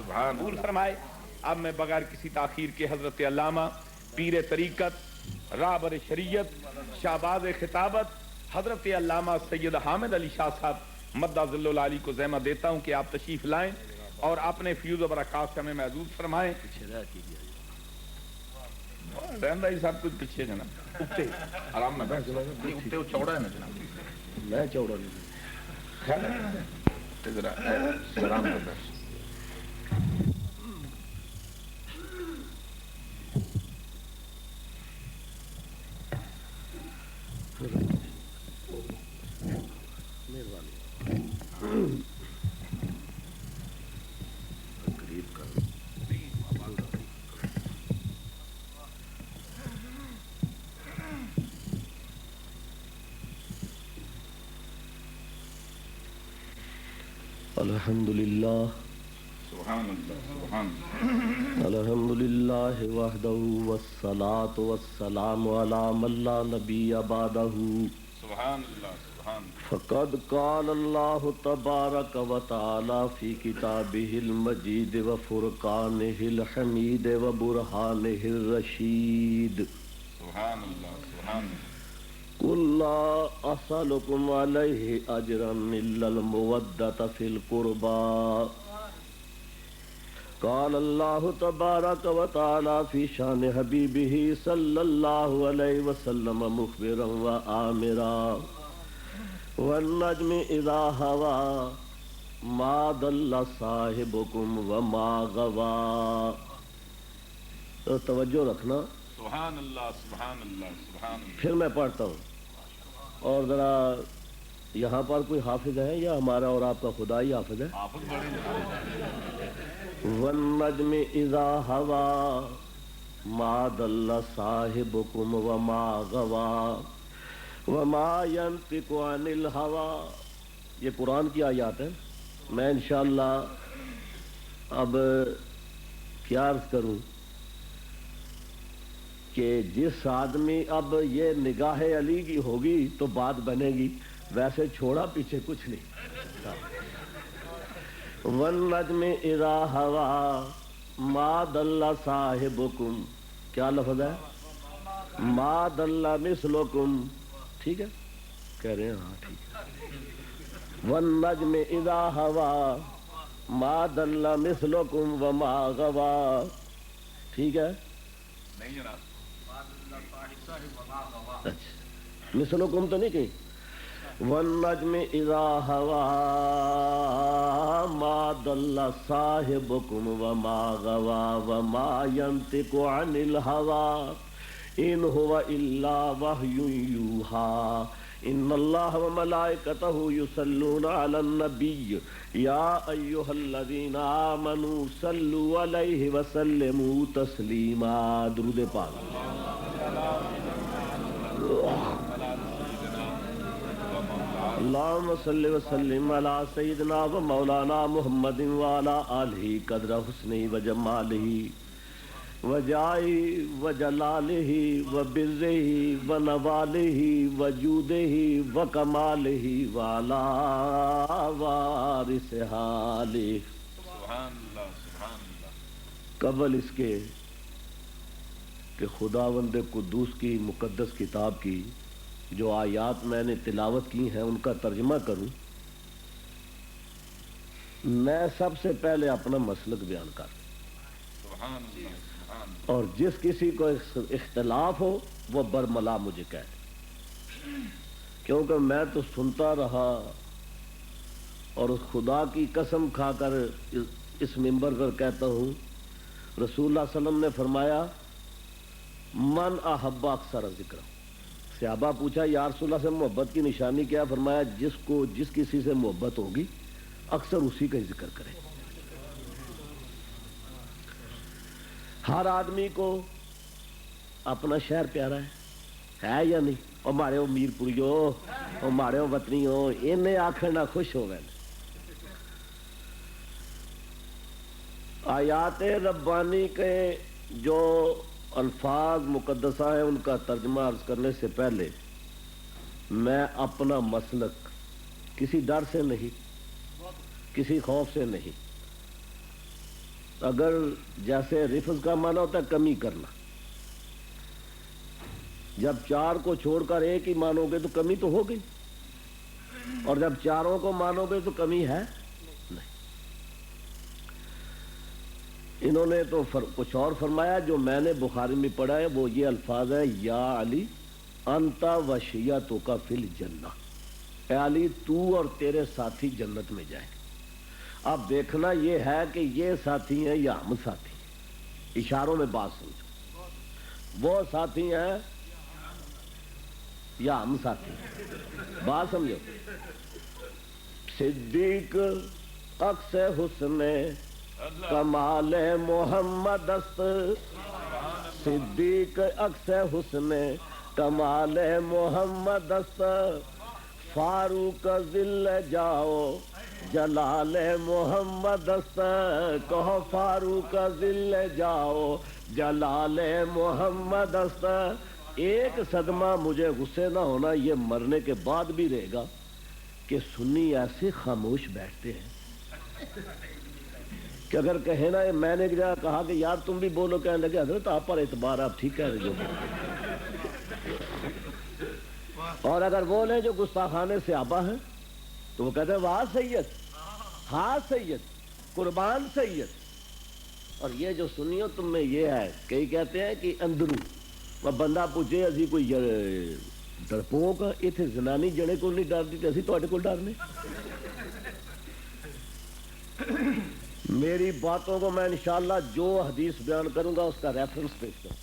قبول فرمائے۔ اب میں بغیر کسی تاخیر کے حضرت علامہ پیر طریقت رہبر شریعت شہباز خطابت حضرت علامہ سید حامد علی شاہ صاحب مدہ ظل العالی کو ذمہ دیتا ہوں کہ آپ تشریف لائیں اور اپنے فیوز و برکات سے ہمیں محظوظ فرمائیں۔ رہندا ہی سب کچھ پیچھے جناب اٹھے آرام نہ بیٹھ اٹھے چوڑا ہے نا جناب میں چوڑا نہیں خیر ذرا آرام سے بیٹھ الحمدللہ سبحان اللہ سبحان الحمدللہ وحدہ والصلاة والسلام علی من لا نبی بعدہ سبحان اللہ سبحان فقد قال اللہ تبارک و تعالی فی کتابہ المجید و فرقانہ الحمید و برہانہ الرشید سبحان اللہ سبحان قل لا اسألکم علیہ اجرا الا المودۃ فی القربى قال اللہ تبارک و تعالی فی شان حبیبہ صلی اللہ علیہ وسلم مخبرا و آمرا والنجم اذا هوى ما ضل صاحبکم وما غوى۔ تو توجہ رکھنا، سبحان اللہ سبحان اللہ سبحان اللہ۔ پھر میں پڑھتا ہوں، اور ذرا یہاں پر کوئی حافظ ہے یا ہمارا اور آپ کا خدا ہی حافظ ہے؟ حافظ بڑے والنجم اذا هوى ما ضل صاحبكم وما غوى وما ينطق عن الهوى۔ یہ قرآن کی آیات ہیں۔ میں انشاءاللہ اب کیا عرض کروں کہ جس آدمی اب یہ نگاہ علی کی ہوگی تو بات بنے گی، ویسے چھوڑا پیچھے کچھ نہیں۔ والنجم اذا هوى ما ضل صاحبكم، کیا لفظ ہے؟ ما ضل مثلكم، ٹھیک ہے کہہ رہے ہیں؟ ہاں ٹھیک ہے۔ والنجم اذا هوى ما ضل مثلكم وما غوى، ٹھیک ہے نہیں جناب، اچھا مثلکم تو نہیں کہیں۔ والنجم اذا هوى ما ضل صاحبكم وما غوى وما ينطق عن الهوى ان هو الا وحي يوحى ان الله وملائكته يصلون على النبي يا ايها الذين امنوا صلوا عليه وسلموا تسليما۔ درود پاک۔ اللهم صل وسلم على سيدنا ومولانا محمد وعلى آله قدر حسنه وجماله وجاهه وجلاله وبره ونواله وجوده وكماله وعلى وارث حاله۔ سبحان اللہ سبحان اللہ۔ قبل اس کے کہ خداوند قدوس کی مقدس کتاب کی جو آیات میں نے تلاوت کی ہیں ان کا ترجمہ کروں، میں سب سے پہلے اپنا مسلک بیان کر دوں، اور جس کسی کو اختلاف ہو وہ برملا مجھے کہے، کیونکہ میں تو سنتا رہا اور اس خدا کی قسم کھا کر اس منبر پر کہتا ہوں، رسول اللہ صلی اللہ علیہ وسلم نے فرمایا من احب اکثر ذکر۔ صحابہ پوچھا یا رسول اللہ سے محبت کی نشانی کیا؟ فرمایا جس کو جس کسی سے محبت ہوگی اکثر اسی کا ذکر کرے۔ ہر آدمی کو اپنا شہر پیارا ہے یا نہیں؟ اور مارے ہو میر پوریو اور مارے ہو وطنی ہو، انہیں آخر نہ خوش ہو گئے۔ آیات ربانی کے جو الفاظ مقدسہ ہیں ان کا ترجمہ عرض کرنے سے پہلے میں اپنا مسلک کسی ڈر سے نہیں، کسی خوف سے نہیں، اگر جیسے رفض کا معنی ہوتا ہے کمی کرنا، جب چار کو چھوڑ کر ایک ہی مانو گے تو کمی تو ہو گئی، اور جب چاروں کو مانو گے تو کمی ہے نہیں۔ انہوں نے تو کچھ اور فرمایا، جو میں نے بخاری میں پڑھا ہے وہ یہ الفاظ ہے، یا علی انت و شیعتک فی الجنہ، اے علی تو اور تیرے ساتھی جنت میں جائیں۔ اب دیکھنا یہ ہے کہ یہ ساتھی ہیں یا ہم ساتھی ہیں، اشاروں میں بات سمجھو، وہ ساتھی ہیں یا ہم ساتھی ہیں، بات سمجھو۔ صدیق عکس حسن کمال محمد است، صدیق عکس حسن کمال محمد است، فاروق ذل جاؤ جلال محمد است، کہو فاروق ذل جاؤ جلال محمد است۔ ایک صدمہ مجھے غصے نہ ہونا یہ مرنے کے بعد بھی رہے گا کہ سنی ایسے خاموش بیٹھتے ہیں کہ اگر کہے نا، میں نے کہا کہ یار تم بھی بولو، کہنے لگے حضرت آپ پر اعتبار، آپ ٹھیک کہہ رہے جو، اور اگر بولے جو گستاخانے صحابہ ہیں تو وہ کہتے ہیں واہ سید، ہاں سید، قربان سید۔ اور یہ جو سنیو تم میں یہ ہے، کئی کہتے ہیں کہ اندروں وہ بندہ پوچھے اسی کوئی ڈرپوک اتنے زنانی جڑے کو نہیں ڈر دیتے، اسی تواڈے کول ڈرنے۔ میری باتوں کو میں انشاءاللہ جو حدیث بیان کروں گا اس کا ریفرنس پیش کروں،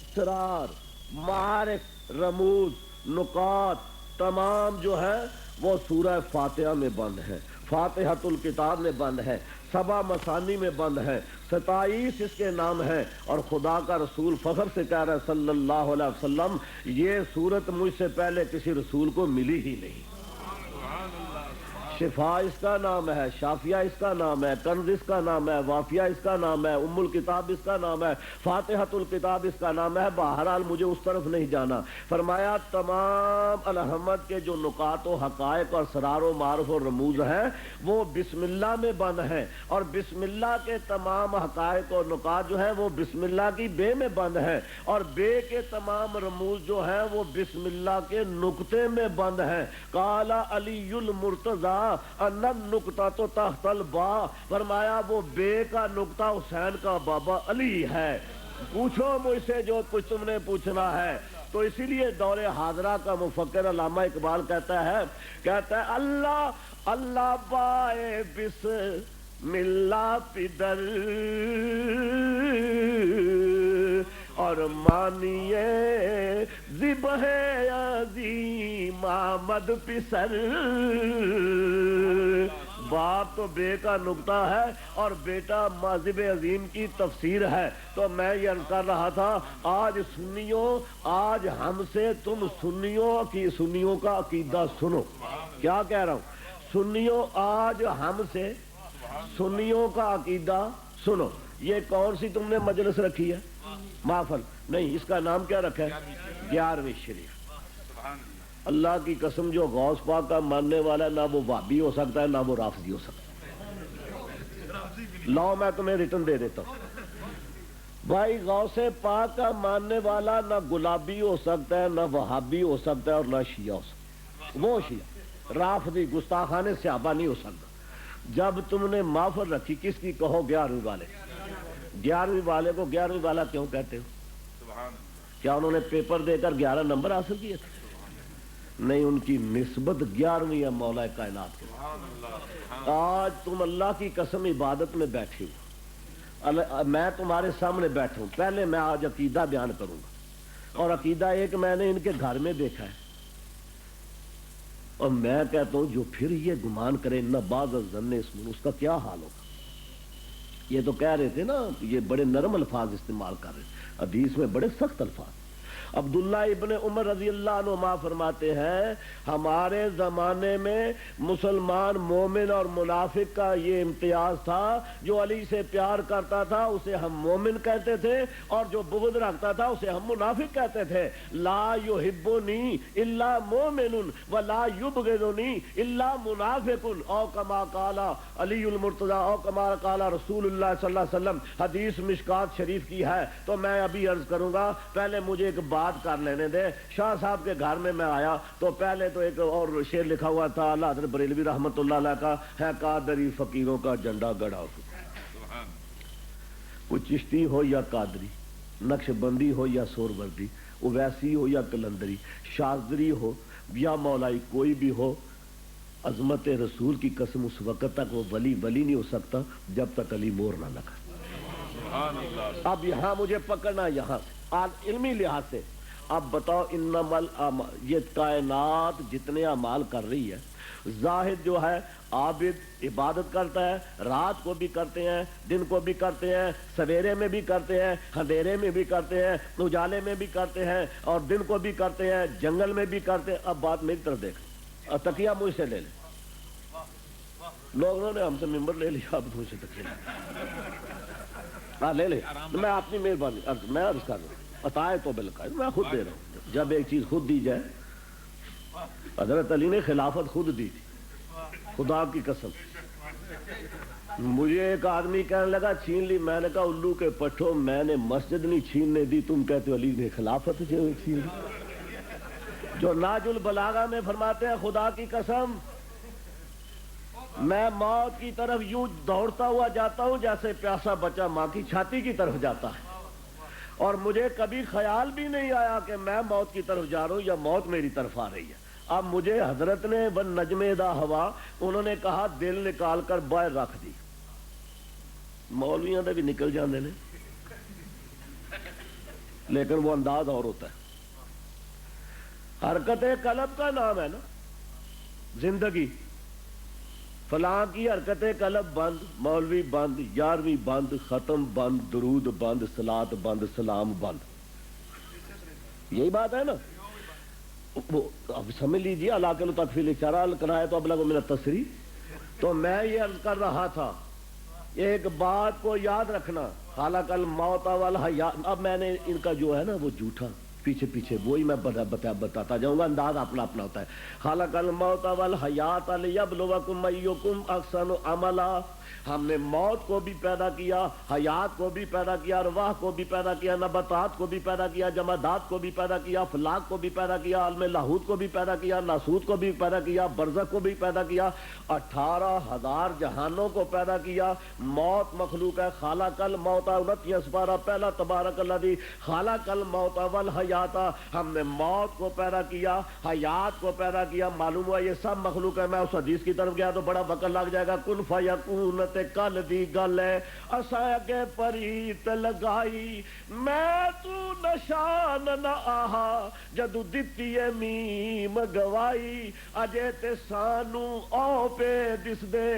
اسرار، معارف، رموز، نکات تمام جو ہے وہ سورہ فاتحہ میں بند ہے، فاتحۃ الکتاب میں بند ہے، 7 مثانی میں بند ہے، 27 اس کے نام ہیں، اور خدا کا رسول فخر سے کہہ رہا ہے صلی اللہ علیہ وسلم، یہ صورت مجھ سے پہلے کسی رسول کو ملی ہی نہیں۔ شفا اس کا نام ہے، شافیہ اس کا نام ہے، کنز اس کا نام ہے، وافیہ اس کا نام ہے، ام الکتاب اس کا نام ہے، فاتحۃ الکتاب اس کا نام ہے۔ بہرحال مجھے اس طرف نہیں جانا۔ فرمایا تمام الحمد کے جو نکات و حقائق اور اسرار و معارف و رموز ہیں وہ بسم اللہ میں بند ہیں، اور بسم اللہ کے تمام حقائق اور نکات جو ہیں وہ بسم اللہ کی بے میں بند ہیں، اور بے کے تمام رموز جو ہیں وہ بسم اللہ کے نقطے میں بند ہیں۔ قال علی المرتضی ان النقطہ تو تحت الباء، فرمایا وہ بے کا نقطہ حسین کا بابا علی ہے۔ پوچھو مجھ سے جو کچھ تم نے پوچھنا ہے۔ تو اسی لیے دور حاضرہ کا مفکر علامہ اقبال کہتا ہے اللہ اللہ بائے بسم اللہ پدر اور مانیے ذبح عظیم آمد پسر۔ باپ تو بے کا نقطہ ہے اور بیٹا مذہب عظیم کی تفسیر ہے۔ تو میں یہ عرض کر رہا تھا، آج سنیوں، آج ہم سے تم سنیوں کا عقیدہ سنو۔ کیا کہہ رہا ہوں؟ سنیوں آج ہم سے سنیوں کا عقیدہ سنو۔ یہ کون سی تم نے مجلس رکھی ہے؟ محفل نہیں، اس کا نام کیا رکھا ہے؟ 11ویں شریف۔ اللہ کی قسم جو غوث پاک کا ماننے والا ہے نہ وہ وہابی ہو سکتا ہے نہ وہ رافضی ہو سکتا ہے۔ لاؤ میں تمہیں ریٹن دے دیتا ہوں بھائی، غوث پاک کا ماننے والا نہ گلابی ہو سکتا ہے، نہ وہابی ہو سکتا ہے، اور نہ شیعہ ہو سکتا ہے۔ وہ شیعہ رافضی گستاخانے صحابہ نہیں ہو سکتا۔ جب تم نے محفل رکھی کس کی؟ کہو 11ویں والے۔ 11ویں والے کو 11ویں والا کیوں کہتے ہو؟ کیا انہوں نے پیپر دے کر 11 نمبر حاصل کیے تھے؟ نہیں، ان کی نسبت 11ویں ہے مولا کائنات کے۔ آج تم اللہ کی قسم عبادت میں بیٹھے ہو، میں تمہارے سامنے بیٹھا ہوں، پہلے میں آج عقیدہ بیان کروں گا، اور عقیدہ ایک میں نے ان کے گھر میں دیکھا ہے، اور میں کہتا ہوں جو پھر یہ گمان کرے نہ بعض الظن اسم، اس کا کیا حال ہوگا۔ یہ تو کہہ رہے تھے نا، یہ بڑے نرم الفاظ استعمال کر رہے ہیں، حدیث میں بڑے سخت الفاظ۔ عبداللہ ابن عمر رضی اللہ عنہما فرماتے ہیں ہمارے زمانے میں مسلمان مومن اور منافق کا یہ امتیاز تھا، جو علی سے پیار کرتا تھا اسے ہم مومن کہتے تھے اور جو بغض رکھتا تھا اسے ہم منافق کہتے تھے۔ لا یحبنی الا مومن ولا یبغضنی الا منافق او کما قال علی المرتضی او کما قال رسول اللہ صلی اللہ علیہ وسلم، حدیث مشکات شریف کی ہے۔ تو میں ابھی عرض کروں گا، پہلے مجھے ایک بات کر لینے دے۔ شاہ صاحب کے گھر میں آیا تو پہلے تو ایک اور شعر لکھا ہوا تھا اللہ حضرت بریلوی رحمۃ اللہ علیہ کا، ہے قادری فقیروں کا جھنڈا گڑا ہو، وہ چشتی ہو یا قادری، نقش بندی ہو یا سوروردی، اویسی ہو یا کلندری، شاذری ہو یا مولائی، کوئی بھی ہو، عظمت رسول کی قسم اس وقت تک وہ ولی نہیں ہو سکتا جب تک علی مور نہ لگا۔ اب یہاں مجھے پکڑنا، یہاں علمی لحاظ سے اب بتاؤ، انمل یہ کائنات جتنے اعمال کر رہی ہے، زاہد جو ہے عابد عبادت کرتا ہے، رات کو بھی کرتے ہیں، دن کو بھی کرتے ہیں، سویرے میں بھی کرتے ہیں، اندھیرے میں بھی کرتے ہیں، اجالے میں بھی کرتے ہیں، اور دن کو بھی کرتے ہیں، جنگل میں بھی کرتے ہیں۔ اب بات میری طرف دیکھ، اور تکیہ مجھ سے لے لے، لوگوں نے ہم سے ممبر لے لیا، اب مجھ سے تکیہ لے لے، میں اپنی مہربانی میں عرض کر رہا ہوں، عطائے تو بالکل میں خود دے رہا ہوں۔ جب ایک چیز خود دی جائے، حضرت علی نے خلافت خود دی تھی، خدا کی قسم۔ مجھے ایک آدمی کہنے لگا چھین لی، میں نے کہا الو کے پٹھو، میں نے مسجد نہیں چھیننے دی، تم کہتے ہو علی نے خلافت چھین لی۔ جو ناج البلاغہ میں فرماتے ہیں خدا کی قسم میں موت کی طرف یوں دوڑتا ہوا جاتا ہوں جیسے پیاسا بچہ ماں کی چھاتی کی طرف جاتا ہے، اور مجھے کبھی خیال بھی نہیں آیا کہ میں موت کی طرف جا رہا ہوں یا موت میری طرف آ رہی ہے۔ اب مجھے حضرت نے بن نجم دا ہوا، انہوں نے کہا دل نکال کر باہر رکھ دی، مولویاں دے بھی نکل جاندے نے، لیکن وہ انداز اور ہوتا ہے۔ حرکت قلب کا نام ہے نا زندگی، فلاں کی حرکت قلب بند، مولوی بند، یارویں بند، ختم بند، درود بند، صلاۃ بند، سلام بند، یہی بات ہے نا۔ اب سمجھ لیجیے علاقے تکفیل اشارہ کرائے تو ابلغ من التصریح۔ تو میں یہ عرض کر رہا تھا، ایک بات کو یاد رکھنا، خلق الموت والحیات۔ اب میں نے ان کا جو ہے نا وہ جھوٹا پیچھے وہی میں بتاتا جاؤں گا، انداز اپنا ہوتا ہے۔ خلق الموت والحیات لیبلوکم ایکم احسن عملا، ہم نے موت کو بھی پیدا کیا، حیات کو بھی پیدا کیا، ارواح کو بھی پیدا کیا، نباتات کو بھی پیدا کیا، جمادات کو بھی پیدا کیا، افلاک کو بھی پیدا کیا، عالم لاہوت کو بھی پیدا کیا، ناسوت کو بھی پیدا کیا، برزخ کو بھی پیدا کیا، 18,000 جہانوں کو پیدا کیا۔ موت مخلوق ہے، خالق الموت، 29 پارہ پہلا تبارک الذی خالق الموت والحیات، ہم نے موت کو پیدا کیا، حیات کو پیدا کیا۔ معلوم ہوا یہ سب مخلوق ہے۔ میں اس حدیث کی طرف گیا تو بڑا وقت لگ جائے گا۔ کن فیکون کل دی گل ہے، اساں کے پریت لگائی، میں تو نشان نہ آہا جدو دتی میم گوائی، اجے تے سانو او پہ دس دے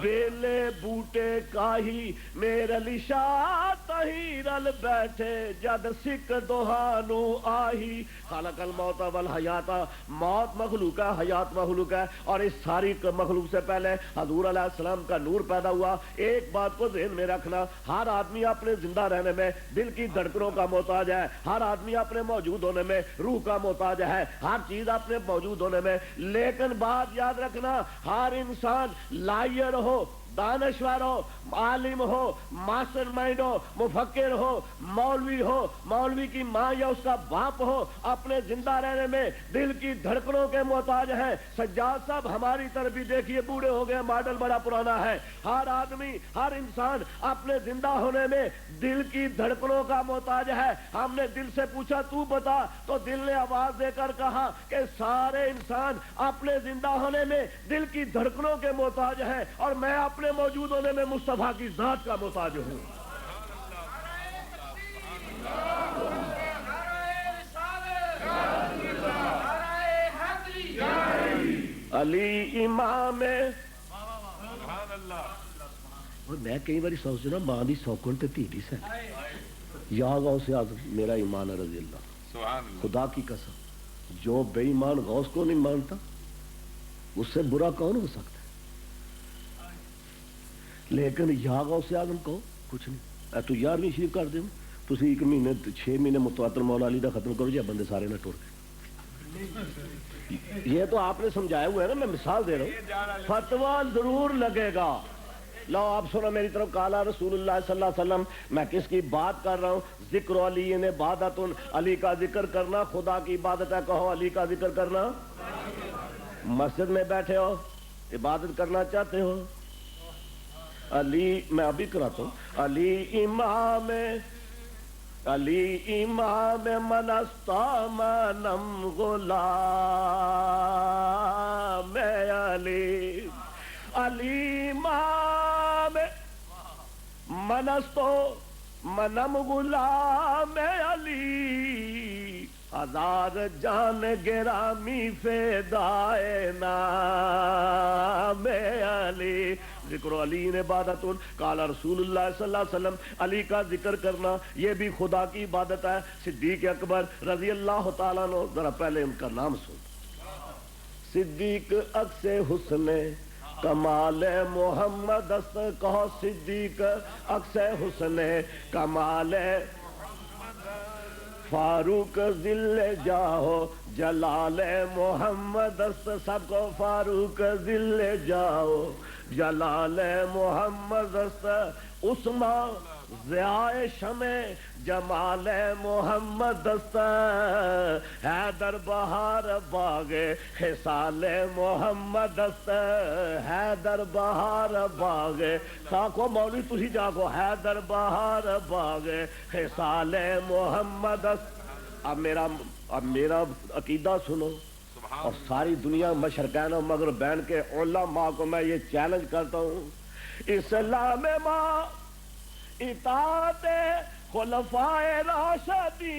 بیلے بوٹے کاہی، میرے لشا تہی رل بیٹھے جد سکھ دوہانو آہی۔ خالق الموت والحیات، موت مخلوق ہے، حیات مخلوق ہے، اور اس ساری مخلوق سے پہلے حضور علیہ السلام کا نور پیدا ہوا۔ ایک بات کو ذہن میں رکھنا، ہر آدمی اپنے زندہ رہنے میں دل کی دھڑکنوں کا محتاج ہے، ہر آدمی اپنے موجود ہونے میں روح کا محتاج ہے، ہر چیز اپنے موجود ہونے میں۔ لیکن بات یاد رکھنا، ہر انسان لائر ہو، دانشور ہو، عالم ہو، ماسٹر مائنڈ ہو، مفکر ہو، مولوی کی ماں یا اس کا باپ ہو، اپنے زندہ رہنے میں دل کی دھڑکنوں کے محتاج ہے۔ سجاد صاحب ہماری طرف بھی دیکھیے، بوڑھے ہو گئے، ماڈل بڑا پرانا ہے۔ ہر آدمی، ہر انسان اپنے زندہ ہونے میں دل کی دھڑکنوں کا محتاج ہے۔ ہم نے دل سے پوچھا تو بتا، تو دل نے آواز دے کر کہا کہ سارے انسان اپنے زندہ ہونے میں دل کی دھڑکنوں کے محتاج ہیں، اور میں اپنے موجود ہونے میں مصطفیٰ کی ذات کا محتاج ہوں۔ علی امام، اور میں کئی باری سوچنا ماں دی سوکن تے دھی دی سن، یا غوث اعظم میرا ایمان ہے رضی اللہ، خدا کی قسم جو بے ایمان غوث کو نہیں مانتا اس سے برا کون ہو سکتا ہے؟ لیکن یا غوث اعظم کہو کچھ نہیں، تو 11ویں شریف کر دیں تسی 1 مہینے 6 مہینے متواتر مولا علی دا ختم کرو یا بندے سارے نہ ٹر گئے۔ یہ تو آپ نے سمجھایا ہوا ہے نا، میں مثال دے رہا ہوں، فتویٰ ضرور لگے گا۔ لو آپ سنو میری طرف، قالا رسول اللہ صلی اللہ علیہ وسلم، میں کس کی بات کر رہا ہوں؟ ذکر علی عبادت، علی کا ذکر کرنا خدا کی عبادت ہے، کہو علی کا ذکر کرنا۔ مسجد میں بیٹھے ہو عبادت کرنا چاہتے ہو، علی میں ابھی کراتا ہوں، علی امام من استامنم غلام علی، علی امام من استامنم غلام علی، 1000 جان گرامی فدائے نام علی۔ ذکر علی عبادت، قال رسول اللہ صلی اللہ علیہ وسلم، علی کا ذکر کرنا یہ بھی خدا کی عبادت ہے۔ صدیق اکبر رضی اللہ تعالیٰ عنہ، ذرا پہلے ان کا نام سن۔ صدیق عکس حسن کمال محمد است، کہو صدیق عکس حسن کمال، فاروق ذل جاہو جلال محمد است، سب کو فاروق ذل جاہو جلال محمد است، عثمان ضیاء شمع جمال محمد است، حیدر بہار باغ خصال محمد است، حیدر بہار باغ ساکو مولوی تسی جاگو، حیدر بہار باغ خصال محمد است۔ اب میرا عقیدہ سنو، اور ساری دنیا مشرقین و مغربین کے علماء کو میں یہ چیلنج کرتا ہوں، اسلام ماں اطاعت خلفائے راشدین،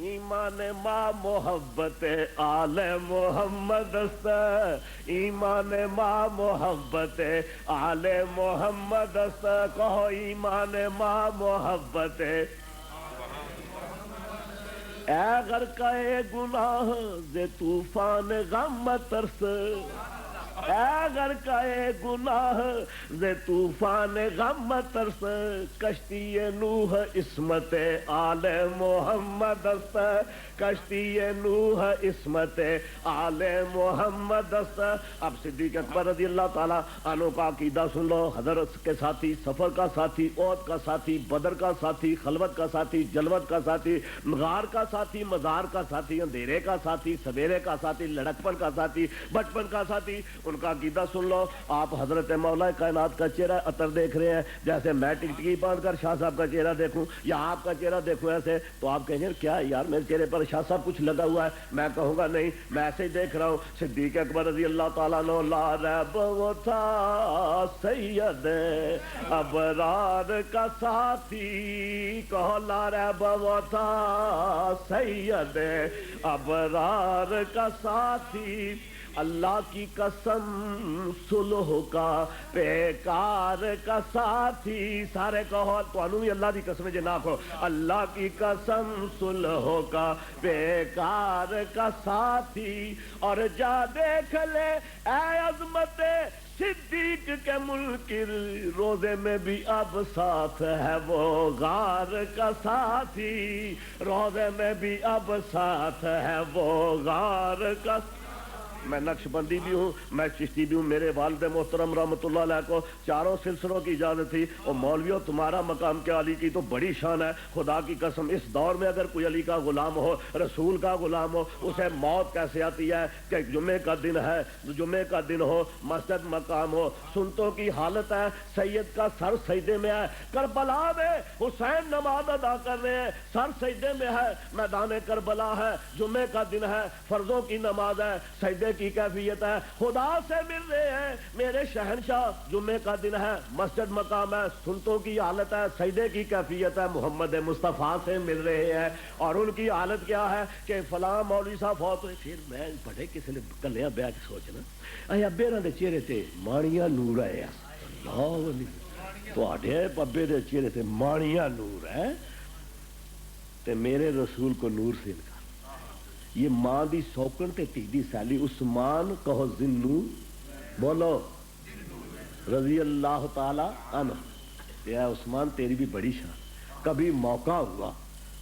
ایمان ماں محبت آل محمد است، ایمان ماں محبت آل محمد است، کہو ایمان ماں محبت۔ اے غرقہ گناہ ز طوفان غم ترس، اے غرقہ گناہ ز طوفان غم ترس، کشتی نوح عصمت آل محمد است، کشتی نوح عصمت آل محمد است۔ اب صدیق اکبر رضی اللہ تعالیٰ عنہ کا عقیدہ سن لو، حضرت کے ساتھی، سفر کا ساتھی، عہد کا ساتھی، بدر کا ساتھی، خلوت کا ساتھی، جلوت کا ساتھی، غار کا ساتھی، مزار کا ساتھی، اندھیرے کا ساتھی، سویرے کا ساتھی، لڑکپن کا ساتھی، بچپن کا ساتھی، ان کا عقیدہ سن لو۔ آپ حضرت مولا کائنات کا چہرہ عطر دیکھ رہے ہیں، جیسے میں ٹکٹکی باندھ کر شاہ صاحب کا چہرہ دیکھوں یا آپ کا چہرہ دیکھوں ایسے، تو آپ کہیں گے کیا یار میرے چہرے پر شاہ صاحب کچھ لگا ہوا ہے؟ میں کہوں گا نہیں، میں ایسے ہی دیکھ رہا ہوں۔ صدیق اکبر رضی اللہ تعالیٰ عنہ، لا ریب وہ تھا سید ابرار کا ساتھی، کہو لا ریب وہ تھا سید ابرار کا ساتھی، اللہ کی قسم صلح کا پیکار کا ساتھی، سارے کہو تو بھی اللہ کی قسم جے نہ کہو، اللہ کی قسم صلح کا پیکار کا ساتھی، اور جا دیکھ لے اے عظمت صدیق کے منکر، روزے میں بھی اب ساتھ ہے وہ غار کا ساتھی، روزے میں بھی اب ساتھ ہے وہ غار کا۔ میں نقش بندی بھی ہوں، میں چشتی بھی ہوں، میرے والد محترم رحمۃ اللہ علیہ کو چاروں سلسلوں کی اجازت تھی، اور مولویوں تمہارا مقام کیا، علی کی تو بڑی شان ہے، خدا کی قسم اس دور میں اگر کوئی علی کا غلام ہو، رسول کا غلام ہو، اسے موت کیسے آتی ہے کہ جمعے کا دن ہے، جمعے کا دن ہو، مسجد مقام ہو، سنتوں کی حالت ہے، سید کا سر سجدے میں ہے، کربلا میں حسین نماز ادا کر رہے ہیں، سر سجدے میں ہے، میدان کربلا ہے، جمعے کا دن ہے، فرضوں کی نماز ہے، سجدے کی کیفیت ہے، خدا سے مل رہے ہیں میرے شہنشاہ، جمعے کا دن ہے، مسجد مقام ہے، سنتوں کی حالت ہے، سجدے کی کیفیت ہے، محمد مصطفیٰ سے مل رہے ہیں، اور ان کی حالت کیا ہے کہ فلاں مولوی صاحب فوت ہوئے، پھر میں بڑے کسی نے کلیا بیٹھ کے سوچنا اے ابے دے چہرے تے مانیاں نور ہے، تو ابے دے چہرے تے مانیاں نور ہے، تے میرے رسول کو نور سے انکار. یہ ماں دی سوکن تے تی دی سیلی. عثمان کہو ذنو بولو رضی اللہ تعالی عنہ. اے عثمان تیری بھی بڑی شان. کبھی موقع ہوا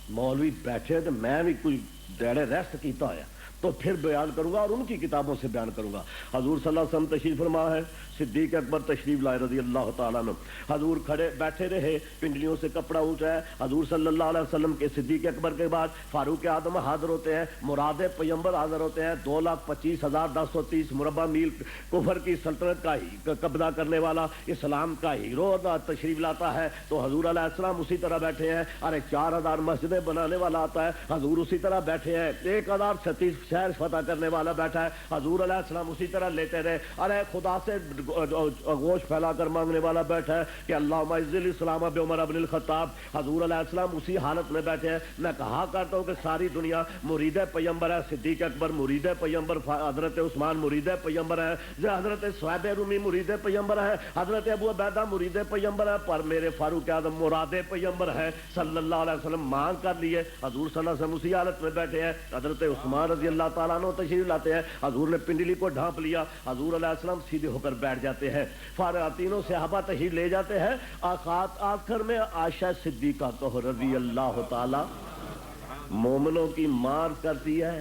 مولوی بیٹھے تو میں بھی کوئی ڈیڑے ریسٹ کیتا ہوا تو پھر بیان کروں گا اور ان کی کتابوں سے بیان کروں گا. حضور صلی اللہ علیہ وسلم تشریف فرما ہے, صدیق اکبر تشریف لائے رضی اللہ تعالیٰ عنہ. حضور کھڑے بیٹھے رہے, پنڈلیوں سے کپڑا اونچا ہے. حضور صلی اللہ علیہ وسلم کے صدیق اکبر کے بعد فاروق اعظم حاضر ہوتے ہیں, مراد پیمبر حاضر ہوتے ہیں. 2,25,1030 مربع میل کفر کی سلطنت کا قبضہ کرنے والا اسلام کا ہیرو تشریف لاتا ہے تو حضور علیہ السلام اسی طرح بیٹھے ہیں. ارے 4,000 مسجدیں بنانے والا آتا ہے, حضور اسی طرح بیٹھے ہیں. 1,036 شہر فتح کرنے والا بیٹھا ہے, حضور علیہ السلام اسی طرح لیتے رہے. ارے خدا سے گوشت پھیلا کر مانگنے والا بیٹھا ہے کہ اللہم اعز الاسلام بعمر بن الخطاب, حضور علیہ السلام اسی حالت میں بیٹھے ہیں. میں کہا کرتا ہوں کہ ساری دنیا مرید پیمبر ہے, صدیق اکبر مرید پیمبر, حضرت عثمان مرید پیمبر ہے, حضرت صہیب رومی مرید پیمبر ہے, حضرت ابو عبیدہ مرید پیمبر ہے, پر میرے فاروق اعظم مراد پیمبر ہے صلی اللہ علیہ وسلم. مانگ کر لیے, حضور صلی اللہ علیہ وسلم اسی حالت میں بیٹھے ہیں. حضرت عثمان رضی اللہ تعالیٰ عنہ تشریف لاتے ہیں, حضور نے پنڈلی کو ڈھانپ لیا, حضور علیہ السلام سیدھے ہو کر بیٹھ جاتے ہیں. تینوں صحابہ تشریف لے جاتے ہیں. آخر میں عائشہ صدیقہ کو رضی اللہ تعالی مومنوں کی مار کرتی ہے.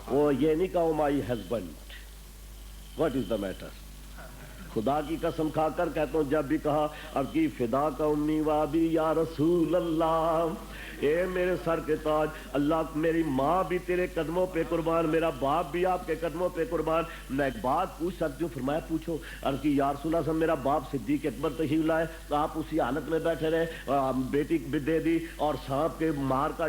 وہ یہ نہیں کہو my husband, what is the matter. خدا کی قسم کھا کر کہتا ہوں, جب بھی کہا اب کی فدا کا امی وابی یا رسول اللہ, اے میرے سر کے تاج, اللہ میری ماں بھی تیرے قدموں پہ قربان, میرا باپ بھی آپ کے قدموں پہ قربان. میں ایک بات پوچھ سکتی ہوں؟ فرمایا پوچھو. عرض کی یا رسول اللہ, میرا باپ صدیق اکبر تشریف لائے تو آپ اسی حالت میں بیٹھے رہے, بیٹی دے دی اور سانپ کے مار کا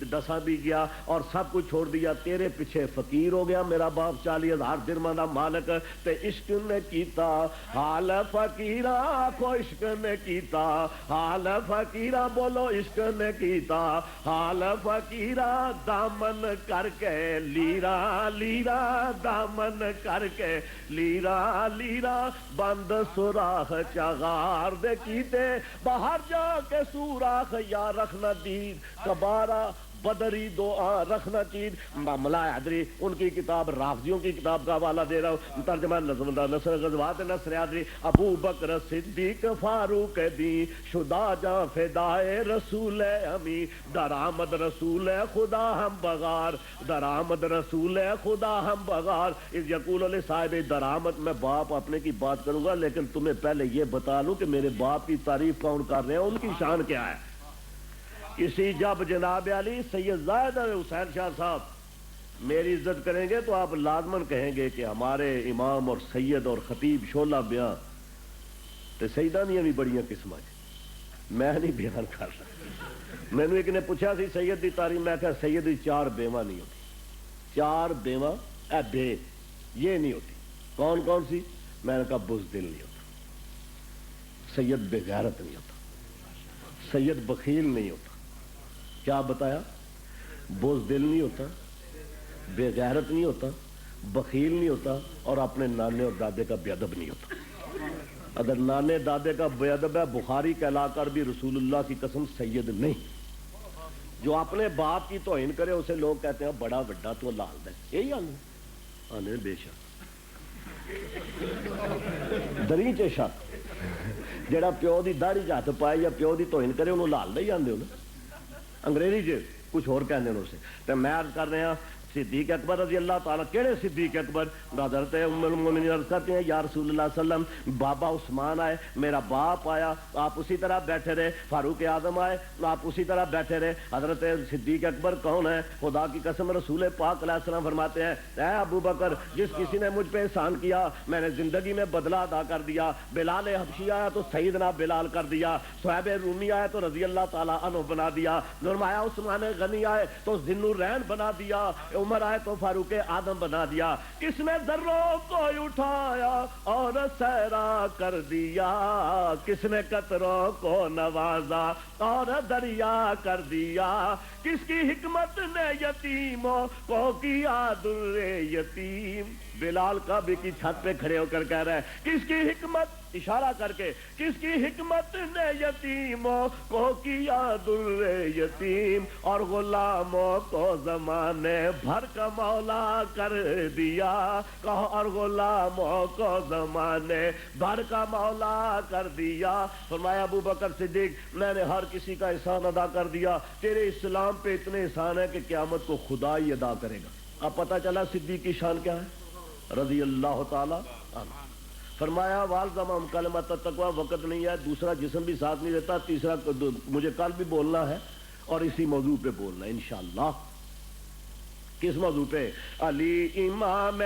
ڈسا بھی گیا اور سب کچھ چھوڑ دیا, تیرے پیچھے فقیر ہو گیا. میرا باپ 40,000 درہم کا مالک تے عشق نے کیتا حال فقیرہ کو, عشق نے کیتا حال فقیرہ, بولو عشق نے کیتا حال فقیرہ, دامن کر کے لیرا لیرا, دامن کر کے لیرا لیرا, بند سوراخ چغار دے کیتے, باہر جا کے سوراخ یا رکھنا دید کبارہ بدری دعا رکھنا چیز. ملا حیدری ان کی کتاب رافضیوں کی کتاب کا حوالہ دے رہا ہوں, ترجمہ نصر غزوات نصر حیدری. ابو بکر صدیق فاروق دی شدا جاں فدائے رسول امی, درآمد رسول خدا ہم بغار, درآمد رسول خدا ہم بغار. اس یقول لصاحب درآمد, میں باپ اپنے کی بات کروں گا لیکن تمہیں پہلے یہ بتا لوں کہ میرے باپ کی تعریف کون کر رہے ہیں, ان کی شان کیا ہے. اسی جب جناب علی سید زاہد حسین شاہ صاحب میری عزت کریں گے تو آپ لازماً کہیں گے کہ ہمارے امام اور سید اور خطیب شعلہ بیان تو سیدانیاں بھی بڑیاں قسم ہے. میں نہیں بیان کر رہا. میں نے ایک نے پوچھا سی سید دی تعریف, میں کہا سید دی 4 بیواں نہیں ہوتی, 4 بیواں بے یہ نہیں ہوتی. کون کون سی؟ میں نے کہا بزدل نہیں ہوتا, سید بے غیرت نہیں ہوتا, سید بخیل نہیں ہوتا. کیا بتایا؟ بزدل نہیں ہوتا, بے غیرت نہیں ہوتا, بخیل نہیں ہوتا, اور اپنے نانے اور دادے کا بے ادب نہیں ہوتا. اگر نانے دادے کا بے ادب ہے, بخاری کہلا کر بھی رسول اللہ کی قسم سید نہیں. جو اپنے باپ کی توہین کرے اسے لوگ کہتے ہیں بڑا بڑا تو لال ہے. یہی آنے بے شک دری چ شک جڑا پیو دی داڑھی چ ہاتھ پائے یا پیو دی توہین کرے انہوں لال دے آندے ہو نا. انگریزی چ کچھ اور کہندے نے اسے. تے میں عرض کر رہا صدیق اکبر رضی اللہ تعالیٰ, کیڑے صدیق اکبر؟ حضرت ام المومنین عرض کرتے ہیں یا رسول اللہ صلی اللہ علیہ وسلم, بابا عثمان آئے, میرا باپ آیا, آپ اسی طرح بیٹھے رہے. فاروق اعظم آئے, آپ اسی طرح بیٹھے رہے. حضرت صدیق اکبر کون ہے؟ خدا کی قسم رسول پاک علیہ السلام فرماتے ہیں اے ابو بکر, جس کسی نے مجھ پہ احسان کیا میں نے زندگی میں بدلہ ادا کر دیا. بلال حبشی آیا تو سیدنا بلال کر دیا, صہیب رومی آئے تو رضی اللہ تعالیٰ عنہ بنا دیا, نرمایا عثمان غنی آئے تو ذی النورین بنا دیا, عمر آئے تو فاروق اعظم بنا دیا. کس نے ذروں کو اٹھایا اور سیرا کر دیا, کس نے قطروں کو نوازا اور دریا کر دیا, کس کی حکمت نے یتیموں کو کیا در یتیم. بلال کا بھی کی چھت پہ کھڑے ہو کر کہہ رہے ہیں کس کی حکمت اشارہ کر کے، کس کی حکمت نے یتیموں کو کیا در یتیم اور غلاموں کو زمانے بھر کا مولا کر دیا، کہو اور غلاموں کو زمانے بھر کا مولا کر دیا۔ فرمایا ابو بکر صدیق میں نے ہر کسی کا احسان ادا کر دیا، تیرے اسلام پہ اتنے احسان ہے کہ قیامت کو خدا ہی ادا کرے گا۔ اب پتہ چلا صدیق کی شان کیا ہے رضی اللہ تعالی عنہ۔ فرمایا والزمہم کلمۃ التقویٰ، وقت نہیں ہے، دوسرا جسم بھی ساتھ نہیں دیتا، تیسرا مجھے کل بھی بولنا ہے اور اسی موضوع پہ بولنا ہے انشاءاللہ۔ کس موضوع پہ؟ علی امام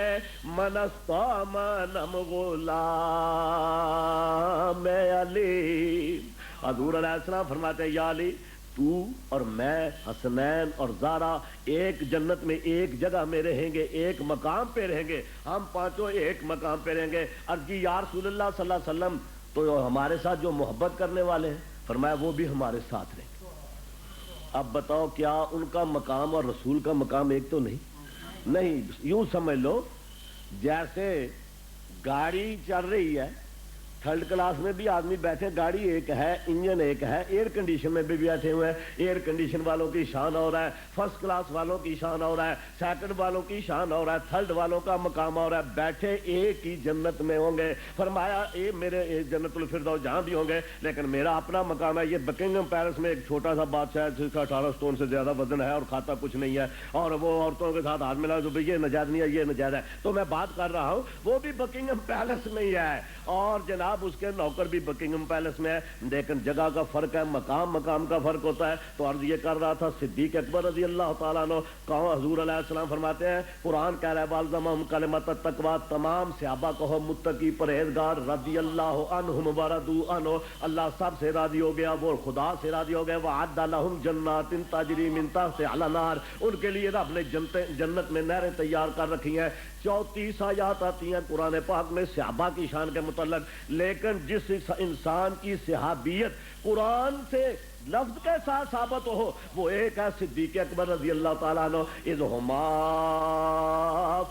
من استامنم غلام علی۔ حضور علیہ السلام فرماتے ہیں یا علی تو اور میں، حسنین اور زہرا ایک جنت میں ایک جگہ میں رہیں گے، ایک مقام پہ رہیں گے، ہم پانچوں ایک مقام پہ رہیں گے۔ عرض کی یا رسول اللہ صلی اللہ علیہ وسلم تو ہمارے ساتھ جو محبت کرنے والے ہیں، فرمایا وہ بھی ہمارے ساتھ رہیں گے۔ اب بتاؤ کیا ان کا مقام اور رسول کا مقام ایک تو نہیں؟ یوں سمجھ لو جیسے گاڑی چل رہی ہے، تھرڈ کلاس میں بھی آدمی بیٹھے، گاڑی ایک ہے، انجن ایک ہے، ایئر کنڈیشن میں بھی بیٹھے ہوئے ہیں، ایئر کنڈیشن والوں کی شان ہو رہا ہے، فرسٹ کلاس والوں کی شان ہو رہا ہے، سیکنڈ والوں کی شان ہو رہا ہے، تھرڈ والوں کا مقام ہو رہا ہے، بیٹھے ایک ہی جنت میں ہوں گے۔ فرمایا میرے جنت الفردوس جہاں بھی ہوں گے، لیکن میرا اپنا مقام ہے۔ یہ بکنگم پیلس میں ایک چھوٹا سا بادشاہ ہے جس کا 18 سٹون سے زیادہ وزن ہے اور کھاتا کچھ نہیں ہے، اور وہ عورتوں کے ساتھ ہاتھ ملا تو یہ نجائز نہیں ہے، یہ نجائز ہے۔ تو میں بات کر رہا ہوں وہ بھی بکنگم پیلس میں ہی ہے، اور جناب اس کے نوکر بھی بکنگم پیلس میں ہے، لیکن جگہ کا فرق ہے، مقام کا فرق ہوتا ہے۔ تو عرض یہ کر رہا تھا صدیق اکبر رضی اللہ تعالیٰ عنہ، کہو حضور علیہ السلام فرماتے ہیں قرآن کہہ رہا ہے والزمہم کلمۃ التقویٰ، تمام صحابہ کہو متقی پرہیزگار رضی اللہ عنہم ورضوا عنہ، اللہ سب سے راضی ہو گیا، وہ خدا سے راضی ہو گئے۔ وعد لہم جنات تجری من تحتہا الانہار، ان کے لیے رب نے جنت میں نہریں تیار کر رکھی ہیں۔ 34 آیات آتی ہیں قرآن پاک میں صحابہ کی شان کے متعلق، لیکن جس انسان کی صحابیت قرآن سے لفظ کے ساتھ ثابت ہو وہ ایک ہے صدیق اکبر رضی اللہ تعالیٰ عنہ۔ اذ ہما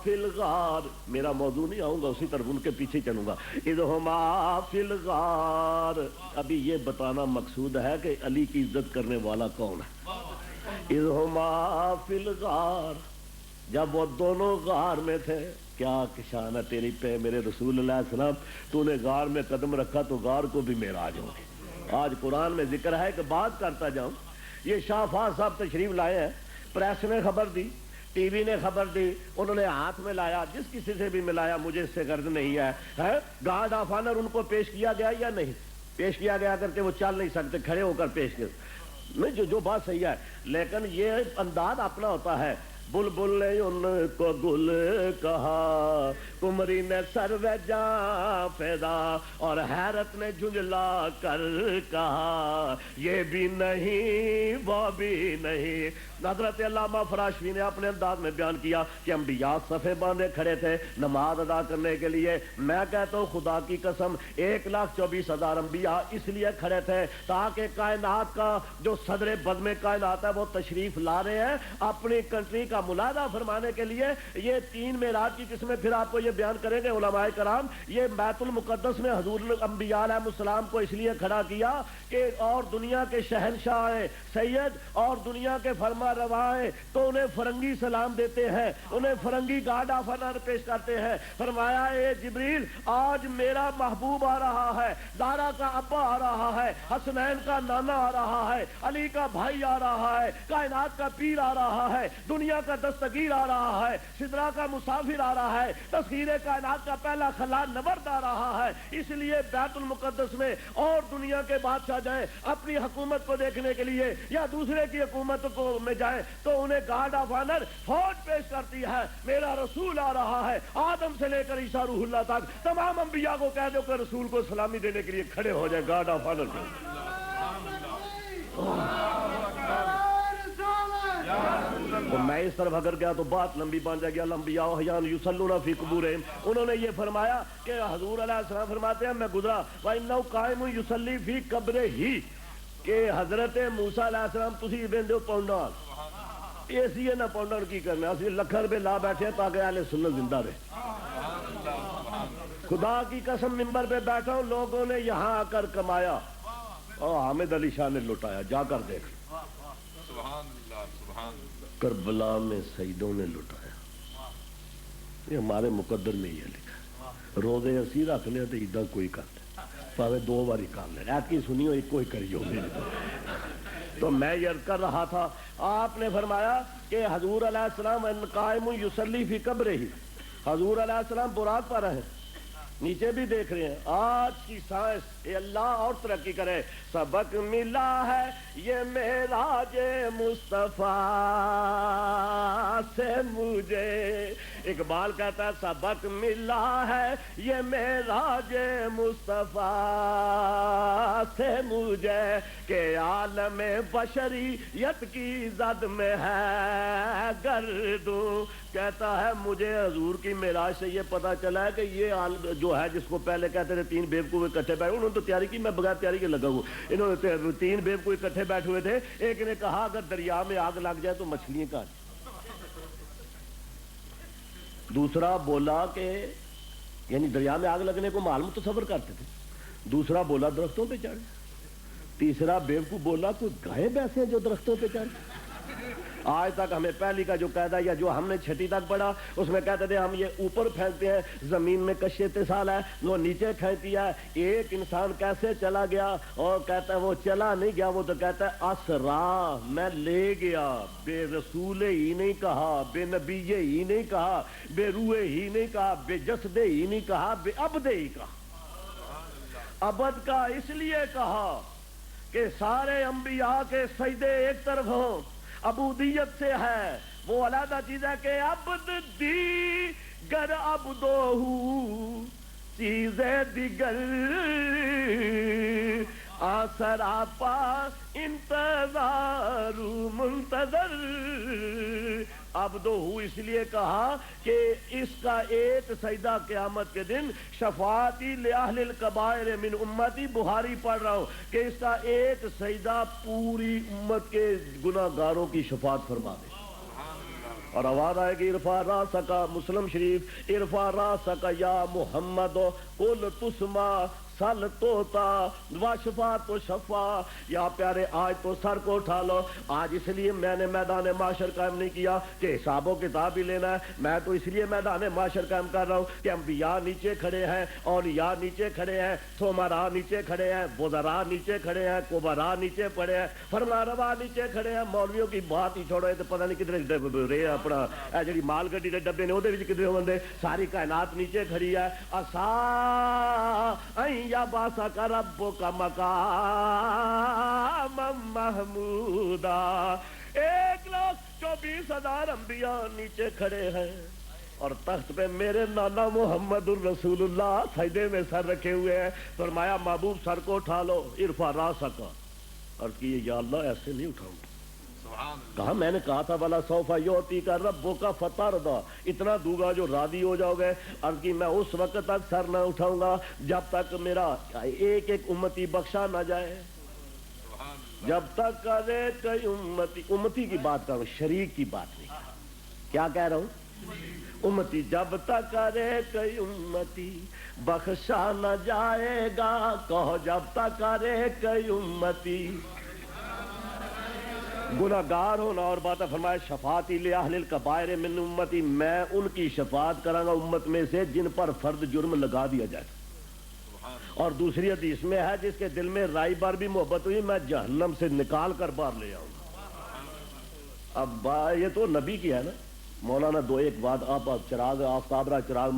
فی الغار، میرا موضوع نہیں، آؤں گا اسی طرف ان کے پیچھے چلوں گا۔ اذ ہما فی الغار، ابھی یہ بتانا مقصود ہے کہ علی کی عزت کرنے والا کون ہے۔ اذ ہما فی الغار، جب وہ دونوں غار میں تھے، کیا شان ہے تیری پہ میرے رسول اللہ علیہ السلام، تو نے غار میں قدم رکھا تو غار کو بھی معراج ہو گئی۔ آج قرآن میں ذکر ہے کہ بات کرتا جاؤں، یہ شاہ فاض صاحب تشریف لائے ہیں، پریس نے خبر دی، ٹی وی نے خبر دی، انہوں نے ہاتھ میں لایا، جس کسی سے بھی ملایا مجھے اس سے غرض نہیں ہے، گارڈ آف آنر ان کو پیش کیا گیا یا نہیں پیش کیا گیا، کر کے وہ چل نہیں سکتے، کھڑے ہو کر پیش کیا، نہیں جو بات صحیح ہے، لیکن یہ انداز اپنا ہوتا ہے۔ بلبل نے ان کو گل کہا، کمری نے سرو جاں پیدا، اور حیرت نے جھنجلا کر کہا یہ بھی نہیں وہ بھی نہیں۔ حضرت علامہ فراشوی نے اپنے انداز میں بیان کیا کہ انبیاء صفے باندھے کھڑے تھے نماز ادا کرنے کے لیے۔ میں کہتا ہوں خدا کی قسم 1,24,000 انبیاء اس لیے کھڑے تھے تاکہ کائنات کا جو صدر بزم کائنات ہے وہ تشریف لا رہے ہیں اپنی کنٹری کا ملاحظہ فرمانے کے لیے۔ یہ 3 معراج کی قسمیں پھر آپ کو یہ بیان کریں گے علماء کرام۔ یہ بیت المقدس میں حضور انبیاء علیہ السلام کو اس لیے کھڑا کیا کہ اور دنیا کے شہنشاہ سید اور دنیا کے فرما روائے تو انہیں فرنگی سلام دیتے ہیں، انہیں فرنگی گارڈ آف آنر پیش کرتے ہیں۔ فرمایا اے جبریل آج میرا محبوب آ رہا ہے، زہرا کا ابا آ رہا ہے، حسنین کا نانا آ رہا ہے، علی کا بھائی آ رہا ہے، کائنات کا پیر آ رہا ہے، دنیا کا دستگیر آ رہا ہے، سدرا کا مسافر آ رہا ہے، تسخیر کائنات کا پہلا خلا نورد آ رہا ہے۔ اس لیے بیت المقدس میں اور دنیا کے بادشاہ جائیں اپنی حکومت کو دیکھنے کے لیے یا دوسرے کی حکومت کو میں جائیں تو انہیں گارڈ آف آنر فوج پیش کرتی ہے۔ میرا رسول آ رہا ہے، آدم سے لے کر عیسیٰ روح اللہ تک تمام انبیاء کو کہہ دو کہ رسول کو سلامی دینے کے لیے کھڑے ہو جائے گارڈ آف آنر پہ۔ تو میں اس طرف اگر گیا تو بات لمبی بن جائے گی۔ الانبیاء احیاء یصلون فی قبورہم، انہوں نے یہ فرمایا کہ حضور علیہ السلام فرماتے ہیں میں گزرا وَإِنَّهُ قَائِمٌ يُصَلِّي فِي قَبْرِهِ کہ حضرت موسیٰ علیہ السلام تسی بندے پونڈال اسی نہ پونڈال کی کرنا، اسی لکھر پہ لا بیٹھے تاکہ اہل سنت زندہ رہے۔ خدا کی قسم منبر پہ بیٹھا ہوں، لوگوں نے یہاں آ کر کمایا اور حامد علی شاہ نے لٹایا، جا کر دیکھ۔ سبحان اللہ سبحان اللہ۔ کربلا میں شہیدوں نے لٹایا، یہ ہمارے مقدر میں یہ لکھا ہے۔ روزے اسی رکھ لیا تو عیداں کوئی کرتے پاوے 2 باری کر لے، ایت کی سنی ہو ایک کوئی کری ہوگی۔ تو میں یہ کر رہا تھا، آپ نے فرمایا کہ حضور علیہ السلام قائم یصلی فی قبرہ، حضور علیہ السلام براق پر ہیں، نیچے بھی دیکھ رہے ہیں۔ آج کی سائنس یہ اللہ اور ترقی کرے، سبق ملا ہے یہ معراج مصطفیٰ سے مجھے، اقبال کہتا ہے سبق ملا ہے یہ معراج مصطفیٰ سے مجھے، کہ عالم بشریت کی زد میں ہے گردوں۔ کہتا ہے مجھے حضور کی معراج سے یہ پتا چلا ہے کہ یہ جو ہے جس کو پہلے کہتے تھے 3 بیوقوف اکٹھے بیٹھے، انہوں نے تو تیاری کی، میں بغیر تیاری کے لگا ہوں۔ انہوں نے 3 بیوقوف اکٹھے بیٹھے ہوئے تھے، ایک نے کہا اگر دریا میں آگ لگ جائے تو مچھلیاں کہاں جائیں؟ دوسرا بولا کہ یعنی دریا میں آگ لگنے کو معلوم تصور کرتے تھے، دوسرا بولا درختوں پہ چڑھ، تیسرا بیوقوف بولا کوئی گائے بیسے ہیں جو درختوں پہ چڑھ۔ آج تک ہمیں پہلی کا جو قاعدہ یا جو ہم نے 6ٹھی تک پڑھا اس میں کہتے تھے ہم یہ اوپر پھینکتے ہیں، زمین میں کش اتصال ہے، وہ نیچے کھینچتی ہے۔ ایک انسان کیسے چلا گیا اور کہتا ہے وہ چلا نہیں گیا، وہ تو کہتا ہے اسرا، میں لے گیا، بے رسول ہی نہیں کہا، بے نبی ہی نہیں کہا، بے روح ہی نہیں کہا، بے جسد ہی نہیں کہا، بے عبد ہی کہا۔ عبد کا اس لیے کہا کہ سارے انبیاء کے سجدے ایک طرف ہوں، عبودیت سے ہے، وہ علیحدہ چیز ہے کہ عبد دیگر عبدو چیزیں دیگر آسراپا انتظار منتظر۔ عبدو اس لیے کہا کہ اس کا ایک سجدہ قیامت کے دن شفاعتی لأہل الکبائر من امتی، بخاری پڑھ رہا ہوں کہ اس کا ایک سجدہ پوری امت کے گناہ گاروں کی شفاعت فرما دے۔ اور آواز آئے گی ارفع راسک، مسلم شریف، ارفع راسک یا محمد قل تسمع سل توتا وشفا تو شفا، یا پیارے آج تو سر کو اٹھا لو۔ آج اس لیے میں نے میدان معاشر قائم نہیں کیا کہ حساب و کتاب ہی لینا ہے، میں تو اس لیے میدان معاشر قائم کر رہا ہوں کہ انبیاء نیچے کھڑے ہیں، اولیاء نیچے کھڑے ہیں، ثمراء نیچے کھڑے ہیں، وزراء نیچے کھڑے ہیں، کبراء نیچے پڑے ہیں، فرمانروا نیچے کھڑے ہیں۔ مولویوں کی بات ہی چھوڑو، تو پتہ نہیں کدھر رہے اپنا جی مال گڈی کے ڈبے نے وہ کدھر ہوندے، ساری کائنات نیچے کھڑی ہے۔ اسا یا باسا کا رب کا مقام محمودا، 1,24,000 انبیاء نیچے کھڑے ہیں اور تخت پہ میرے نانا محمد الرسول اللہ سجدے میں سر رکھے ہوئے ہیں۔ فرمایا محبوب سر کو اٹھا لو، ارفع راسک، اور کہ یا اللہ ایسے نہیں اٹھاؤں گا، کہا میں نے کہا تھا والا سوف یعطیک ربک فترضی، اتنا دوں گا جو راضی ہو جاؤ گے۔ عرض کی میں اس وقت تک سر نہ اٹھاؤں گا جب تک میرا ایک ایک امتی بخشا نہ جائے، جب تک کرے کئی امتی، امتی کی بات کروں، شریک کی بات نہیں، کیا کہہ رہا ہوں، امتی جب تک کرے کئی امتی بخشا نہ جائے گا، کہو جب تک کرے کئی امتی گناہ گار ہونا اور بات ہے۔ فرمایا شفاعتی لأہل الکبائر من امتی، میں ان کی شفاعت کراں گا امت میں سے جن پر فرد جرم لگا دیا جائے۔ اور دوسری حدیث میں ہے جس کے دل میں رائی بار بھی محبت ہوئی میں جہنم سے نکال کر باہر لے آؤں گا۔ اب یہ تو نبی کی ہے نا، مولانا دو ایک بات، آپ چراغ آفتاب را چراغ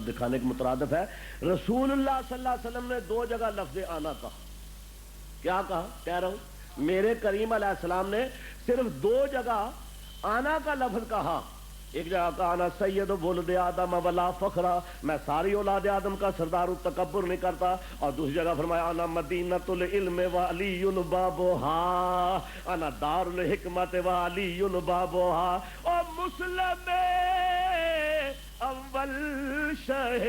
دکھانے کے مترادف ہے۔ رسول اللہ صلی اللہ علیہ وسلم نے 2 جگہ لفظ آنا کہا، کیا کہا؟ کہہ رہا ہوں میرے کریم علیہ السلام نے صرف 2 جگہ آنا کا لفظ کہا۔ ایک جگہ کہا انا سید ولد آدم ولا فخرا، میں ساری اولاد آدم کا سردار ہوں، تکبر نہیں کرتا۔ اور دوسری جگہ فرمایا انا مدینۃ العلم وعلی بابھا، انا دار الحکمت وعلی بابھا۔ اور مسلم اول شہ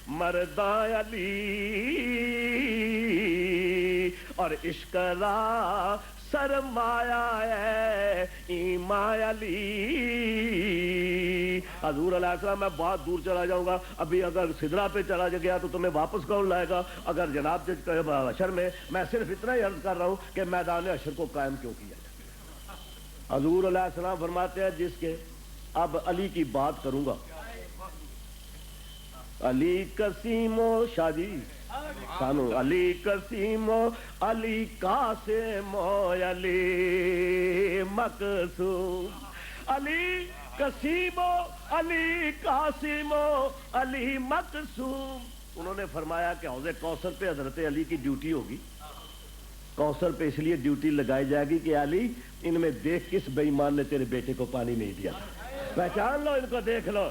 مرداں علی، اور عشق را سرمایہ ہے ایمان علی. حضور علیہ السلام میں بہت دور چلا جاؤں گا, ابھی اگر سدرا پہ چلا گیا تو تمہیں واپس کون لائے گا؟ اگر جناب حشر میں صرف اتنا ہی عرض کر رہا ہوں کہ میدان حشر کو قائم کیوں کیا جائے. حضور علیہ السلام فرماتے ہیں جس کے, اب علی کی بات کروں گا, علی قسیم و شادی سانو علی قسیم و علی قاسم و علی مقصوم, علی قسیم و علی قاسم و علی مقصوم. انہوں نے فرمایا کہ حوض کوثر پہ حضرت علی کی ڈیوٹی ہوگی. کوثر پہ اس لیے ڈیوٹی لگائی جائے گی کہ علی ان میں دیکھ کس بے ایمان نے تیرے بیٹے کو پانی نہیں دیا, پہچان لو ان کو, دیکھ لو,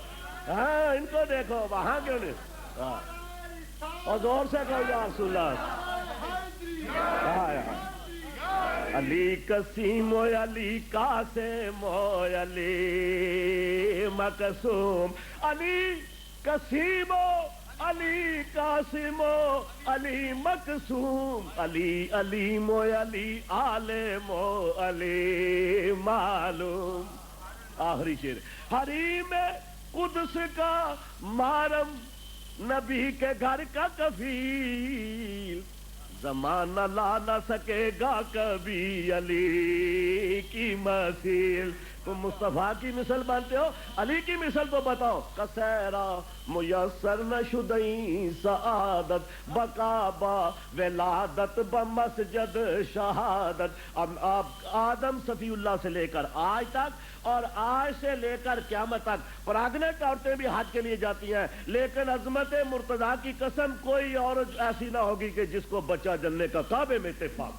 ہاں ان کو دیکھو, وہاں کیوں نہیں, اور زور سے کہو یا رسول اللہ. علی قسیم و علی قاسم و علی مقصوم, علی قسیم و علی قاسم و علی مقصوم, علی علیم و علی عالم و علی معلوم. آخری شعر, حریم قدس کا محرم نبی کے گھر کا کفیل, زمانہ لا نہ سکے گا کبھی علی کی مثیل. تم مصطفیٰ کی مثل بنتے ہو, علی کی مثل تو بتاؤ. کسیرا میسر نہ شدئی سعادت بقابا ولادت بمسجد شہادت. اب آدم صفی اللہ سے لے کر آج تک اور آج سے لے کر قیامت تک پراگنٹ عورتیں بھی حج کے لیے جاتی ہیں, لیکن عظمت مرتضیٰ کی قسم کوئی عورت ایسی نہ ہوگی کہ جس کو بچہ جننے کا کعبے میں اتفاق.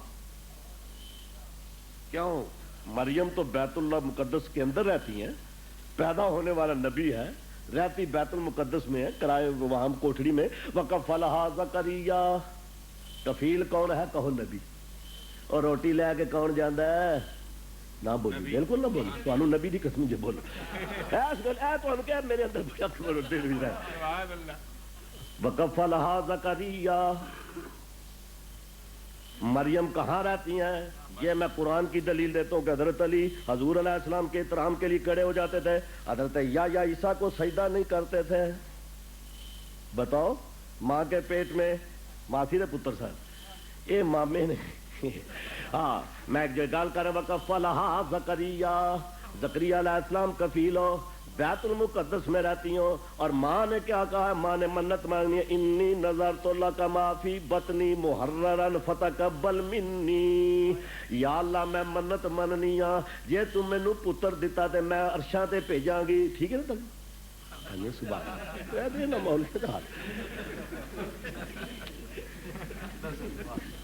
کیوں؟ مریم تو بیت اللہ مقدس کے اندر رہتی ہیں, پیدا ہونے والا نبی ہے, رہتی بیت المقدس میں ہے, کرائے وہاں کوٹھڑی میں. وکفلھا زکریا, کفیل کون ہے؟ کہو نبی. اور روٹی لے کے کون جاندا ہے؟ نہ بولی, بالکل نہ بولی, تانوں نبی دی قسم جے بولو. ایس گل اے تانوں کہ میرے اندر بڑا کھڑ دل وی ہے. سبحان اللہ. وکفلھا زکریا, مریم کہاں رہتی ہیں؟ یہ میں قرآن کی دلیل دیتا ہوں کہ حضرت علی حضور علیہ السلام کے احترام کے لیے کھڑے ہو جاتے تھے, حضرت یا عیسیٰ کو سجدہ نہیں کرتے تھے. بتاؤ, ماں کے پیٹ میں ماسی دے پتر سن, اے مامے نے. ہاں میں جو گل کر رہا وکفلھا زکریا, زکریا علیہ السلام کفیل ہو, بیت المقدس میں رہتی ہوں. اور ماں نے کیا کہا ہے؟ ماں نے منت مانگنی ہے, انی نظرت لک ما فی بطنی محررا فتقبل منی. یا اللہ میں منت مننی ہاں, جے تم مینوں پتر دیتا تے میں عرشاں تے بھیجاں گی. ٹھیک ہے نا تم؟ سبحان اللہ.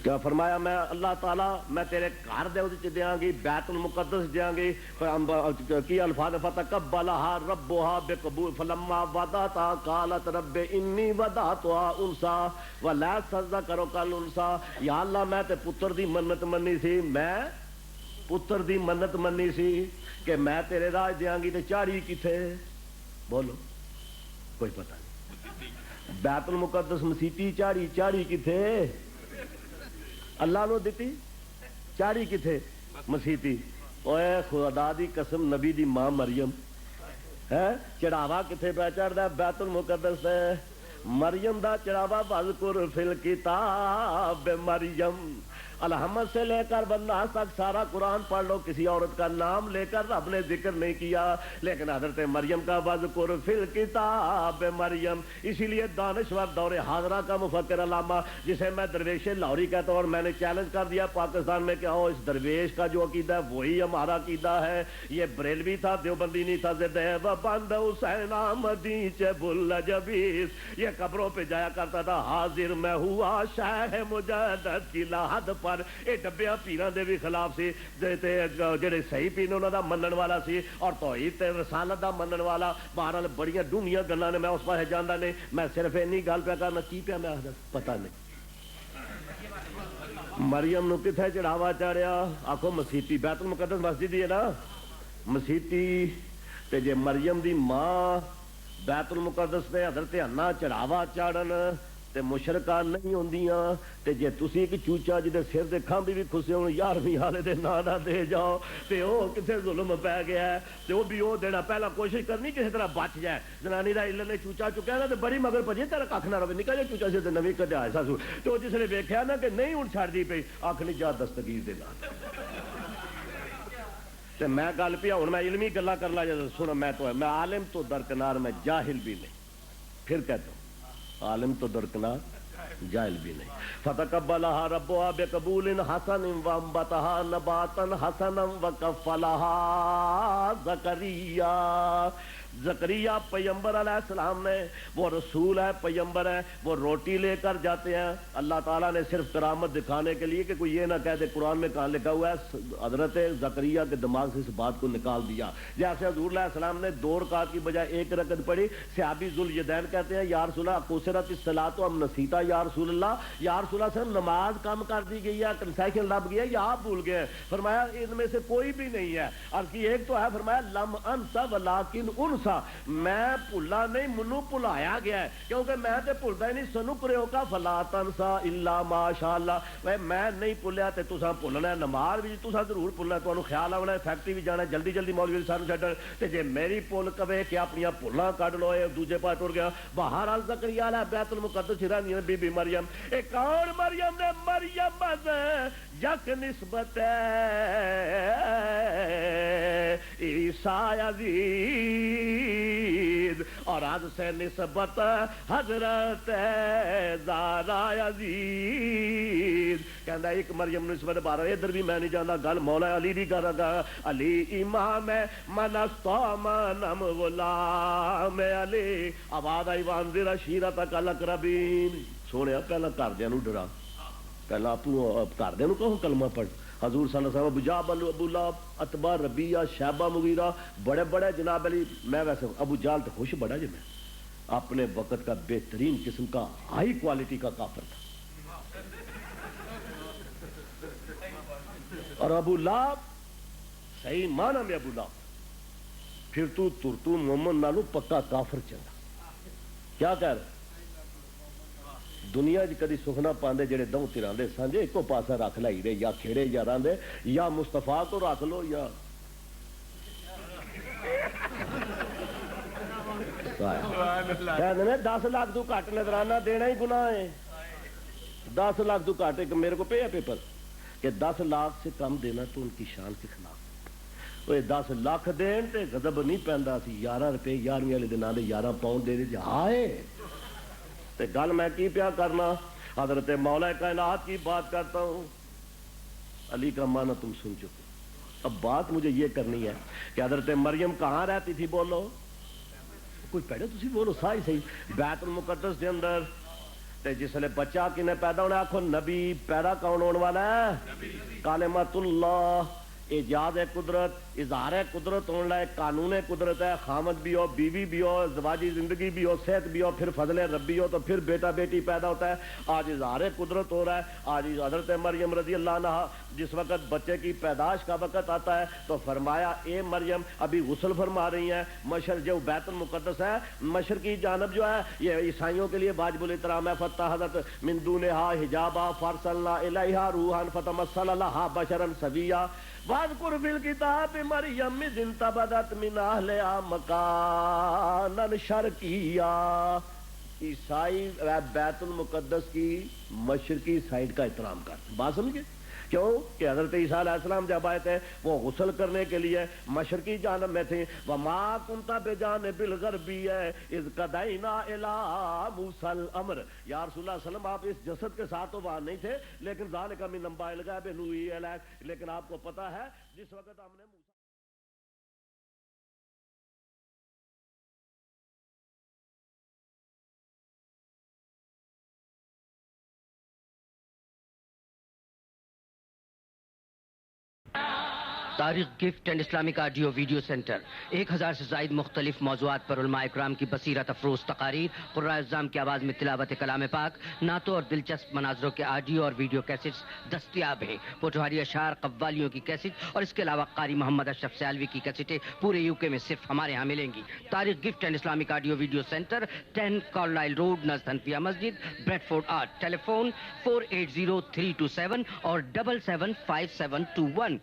کیا فرمایا؟ میں اللہ تعالیٰ میں تیرے گھر دے دیاں گی, بیت المقدس دیاں گی. کی الفاظ فتقبلھا ربھا بقبول فلما وضعتھا قالت رب انی وضعتھا انثی ولیس الذکر کالانثی. یا اللہ میں تے پتر دی منت منی سی, میں پتر دی منت منی سی کہ میں تیرے راج دیاں گی, تے چاڑی کتھے؟ بولو, کوئی پتہ نہیں. بیت المقدس مسیتی چاڑی, چاڑی کتھے؟ اللہ نو دیتی, چاڑی کتھے؟ مسیتی. اوے خدا دی قسم, نبی دی ماں مریم ہے, چڑھاوا کتھے پہ چڑھدا؟ بیت المقدس ہے. مریم دا چڑھاوا واذکر فی الکتاب مریم. الحمد سے لے کر بناس تک سارا قرآن پڑھ لو, کسی عورت کا نام لے کر رب نے ذکر نہیں کیا, لیکن حضرت مریم کا واذکر فی الکتاب مریم. اسی لیے دانشور دور حاضرہ کا مفکر علامہ, جسے میں درویش لاہوری کہتا ہوں, اور میں نے چیلنج کر دیا پاکستان میں کہ اس درویش کا جو عقیدہ ہے وہی ہمارا عقیدہ ہے. یہ بریلوی تھا, دیوبندی نہیں تھا. دیو بند حسین آمدی چبل جبیس, یہ قبروں پہ جایا کرتا تھا, حاضر میں ہوا شاہ مجدد کی لاحد پر. یہ ڈبیا پیران دے بھی خلاف سی, جڑے صحیح پیر انہاں دا منن والا سی, اور توحید تے رسالت دا منن والا. بہرحال بڑیاں ڈونیاں گلاں نے, میں اس پاسے جاندا نہیں. میں صرف اینی گل پہ کرنا, کی پیا میں پتہ نہیں. مریم نو کتھے چڑھاوا چڑھیا؟ آکھو مسیتی. بیت المقدس مسجد ہی ہے نا, مسیتی. تے جے مریم دی ماں بیت المقدس تے حضرت حنا چڑھاوا چاڑن, تے مشرکاں نہیں ہوندیاں تے جے تسی ایک چوچا جدے سر دے کھمبی بھی کھسے ہون 11ویں والے دے نا نہ دے جاؤ تے او کتے ظلم پے گیا ہے تے او بھی او دینا پہلا کوشش کرنی کسی طرح بچ جائے جنانی دا علت نے چوچا چکیا نا تے بڑی مگر بھجے تیرا کھ نہ رہے نکل جائے چوچا سے تے نویں کڈیا ایسا سو تے او جس نے ویکھیا نا کہ نہیں ہن چھڑ دی پئی آکھ نہیں جا دستگیر دے نال تے میں گل پیا ہن میں علمی گلاں کر لا جے سن میں عالم تو درکنار میں جاہل بھی نہیں پھر کہتا ہوں عالم تو درکنار جاہل بھی نہیں فتقبلها ربها بقبول حسن وانبتها نباتا حسنا وکفلها زکریا پیغمبر علیہ السلام نے وہ رسول ہے پیغمبر ہے وہ روٹی لے کر جاتے ہیں اللہ تعالیٰ نے صرف کرامت دکھانے کے لیے کہ کوئی یہ نہ کہہ دے قرآن میں کہاں لکھا ہوا ہے حضرت زکریا کے دماغ سے اس بات کو نکال دیا جیسے حضور علیہ السلام نے 2 رکعت کی بجائے 1 رکعت پڑھی صحابی ذوالیدین کہتے ہیں یا رسول اللہ قصرت الصلاۃ ام نسیتا یا رسول اللہ صرف نماز کم کر دی گئی ہے کنسیشن لب گیا یا آپ بھول گئے فرمایا ان میں سے کوئی بھی نہیں ہے اور ایک تو ہے فرمایا لم انسا ولکن انسا میں بھولا نہیں منو بھلایا گیا ہے کیونکہ میں تے بھولدا ہی نہیں سنو پریو کا فلا تنسا الا ماشاء اللہ میں نہیں بھولیا تے تساں بھولنا نماز بھی تساں ضرور بھولنا تانوں خیال آونا فیکٹری بھی جانا جلدی جلدی مولوی صاحب چھڈن تے جے میری بھول کبے کہ اپنیاں بھولاں کڈ لو اے دوجے پاس ٹر گیا باہر ال زکریا علیہ بیت المقدس رہندی بی بی مریم اے کون مریم نے مریم بس یک نسبت عیسی عزیز اور آج سے نسبت حضرت زہرا عزیز کہندا ایک مریم نسبت 12 ادھر بھی میں نہیں جانا گل مولا علی دی کر گا علی امام من استامنم غلام علی آواز آئی وانذر عشیرتک الاقربین سونے پہلا گھردیاں نوں ڈرا پہلا اپنوں گھردیاں نوں کہو کلمہ پڑھ حضور صلی اللہ علیہ وسلم ابو جہل ابو لہب عتبہ ربیہ شیبہ مغیرہ بڑے بڑے جناب علی میں ویسے ابو جہل تو خوش بڑا جی میں اپنے وقت کا بہترین قسم کا ہائی کوالٹی کا کافر تھا اور ابو لہب صحیح معنی میں ابو لہب پھر تو محمد نالو پکا کافر چلا کیا کہہ رہے دنیا کدی سکھنا پاندے جڑے دو تراندے سانجے ایک پاسا رکھ لائی دے یا کھیڑے یا راندے یا مصطفیٰ تو رکھ لو یا کہتے 10 لاکھ تو گھٹ نظرانہ دینا ہی گناہ ہے 10 لاکھ تو گھٹ ایک میرے کو پہ ہے پیپر کہ 10 لاکھ سے کم دینا تو ان کی شان کے خلاف وہ 10 لاکھ دین تے غضب نہیں پہندا سی 11 روپے 11ویں والے دن آدھے 11 پاؤنڈ دے دے ہائے تے گل میں کی پیا کرنا حضرت مولا کائنات کی بات کرتا ہوں علی کا معنی تم سن چکے اب بات مجھے یہ کرنی ہے کہ حضرت مریم کہاں رہتی تھی بولو کوئی پہلے تسی بولو سائی صحیح بیت المقدس دے اندر تے جس لے بچہ کنے پیدا ہونا آکھو نبی پیدا کون ہونے والا ہے کلمۃ اللہ ایجاد قدرت اظہار قدرت ہونے لائے قانون قدرت ہے خامد بھی ہو بیوی بھی ہو زواجی زندگی بھی ہو صحت بھی ہو پھر فضل ربی ہو تو پھر بیٹا بیٹی پیدا ہوتا ہے آج اظہار قدرت ہو رہا ہے آج حضرت مریم رضی اللہ عنہا جس وقت بچے کی پیدائش کا وقت آتا ہے تو فرمایا اے مریم ابھی غسل فرما رہی ہیں مشرق جو بیت المقدس ہے مشرقی جانب جو ہے یہ عیسائیوں کے لیے واجب الاحترام ہے فتح حضرت من دونہا حجابا فرسلنا الیہا روحا فتمثل لہا بشرا سویا واذکر فی الکتاب مریم اذ انتبذت من اہلہا مکانا شرقیا عیسائی بیت المقدس کی مشرقی سائڈ کا احترام کرتے بات سمجھے کیوں کہ حضرت عیسیٰ علیہ السلام جب آئے تھے وہ غسل کرنے کے لیے مشرقی جانب میں تھے وَمَا كُنْتَ بِجَانِبِ الْغَرْبِيِّ إِذْ قَضَيْنَا إِلَىٰ مُوسَىٰ الْأَمْرَ یا رسول اللہ صلی اللہ علیہ وسلم آپ اس جسد کے ساتھ تو وہاں نہیں تھے لیکن ذَلِكَ مِنْ أَنْبَاءِ الْغَيْبِ نُوحِیهِ إِلَيْكَ لیکن آپ کو پتا ہے جس وقت ہم نے تاریخ gift and Islamic audio video centre 1000 سے زائد مختلف موضوعات پر علماء اکرام کی بصیرت افروز تقاریر، قراء اعظام کی آواز میں تلاوت کلام پاک، نعتوں اور دلچسپ مناظروں کے آڈیو اور ویڈیو کیسٹس دستیاب ہیں۔ پوٹوہاری اشعار، قوالیوں کی کیسٹ اور اس کے علاوہ قاری محمد اشرف سیالوی کی کیسٹیں پورے UK میں صرف ہمارے ہاں ملیں گی۔ تاریخ gift and Islamic audio video centre 10 Carlisle road, نزد حنفیہ مسجد، بریڈ فورڈ آرٹ۔ ٹیلی فون 480327 اور 775721۔